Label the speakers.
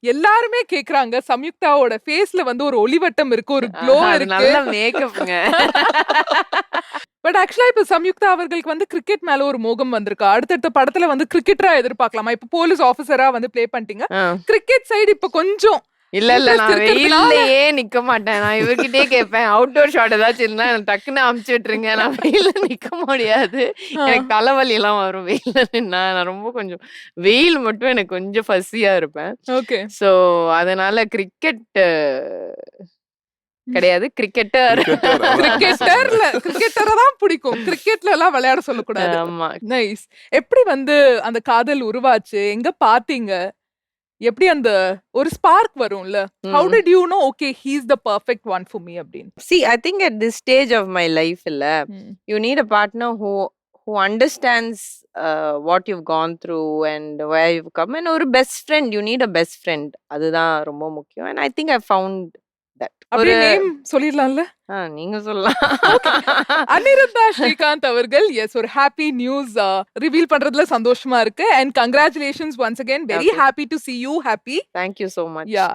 Speaker 1: எல்லாருமே கேக்குறாங்க சம்யுக்தாவோட ஃபேஸ்ல வந்து ஒரு ஒளிவட்டம் இருக்கு, ஒரு க்ளோ
Speaker 2: அது
Speaker 1: இருக்கு.
Speaker 2: நல்ல மேக்கப்ங்க.
Speaker 1: பட் ஆக்சுவலா இப்ப சம்யுக்தா அவர்களுக்கு வந்து கிரிக்கெட் மேல ஒரு மோகம் வந்திருக்கா. அடுத்தடுத்த படத்துல வந்து கிரிக்கெட்டரா எதிர்பார்க்கலாமா? இப்ப போலீஸ் ஆபீசரா வந்து ப்ளே பண்ணிட்டீங்க.
Speaker 2: ஆ.
Speaker 1: கிரிக்கெட் சைடு இப்ப கொஞ்சம்
Speaker 2: இல்ல
Speaker 1: interest
Speaker 2: நான்
Speaker 1: இருக்கிறதுனால
Speaker 2: வெயில்லயே நிக்க மாட்டேன். நான் இவர்கிட்டயே கேட்பேன். அவுட்டோர் ஷாட் ஏதாச்சும் இருந்தா எனக்கு டக்குன்னு அமுச்சு விட்டுருங்க. நான் வெயில்ல நிக்க முடியாது. எனக்கு தலைவலிலாம் வரும் வெயில்ல நின்னா. நான் ரொம்ப கொஞ்சம் வெயில் மட்டும் எனக்கு கொஞ்சம் ஃபஸியா இருப்பேன்.
Speaker 1: ஓகே.
Speaker 2: ஸோ அதனால கிரிக்கெட் கிடையாது. கிரிக்கெட்டர்.
Speaker 1: கிரிக்கெட்டர தான் பிடிக்கும். கிரிக்கெட்ல எல்லாம் விளையாட சொல்லக்கூடாது.
Speaker 2: ஆமா.
Speaker 1: நைஸ். எப்படி வந்து அந்த காதல் உருவாச்சு? எங்க பார்த்தீங்க? எப்படி அந்த ஒரு ஸ்பார்க் வரும்ல? How
Speaker 2: ம்.
Speaker 1: did you know okay he is the perfect one for me அப்படின்னு?
Speaker 2: See, I think at this stage of my life, you need a partner who understands what you've gone through and where you've come. And ஒரு best friend, you need a best friend. அதுதான் ரொம்ப முக்கியம். And I think I found that.
Speaker 1: அப்படியே name சொல்லிடலாம்ல?
Speaker 2: நீங்க சொல்லலாம்.
Speaker 1: அனிருத்தா ஸ்ரீகாந்த் அவர்கள் S ஒரு happy news reveal பண்றதுல சந்தோஷமா இருக்கு. And congratulations once again. Very
Speaker 2: Okay.
Speaker 1: Happy to see you happy.
Speaker 2: Thank you so much.
Speaker 1: Yeah.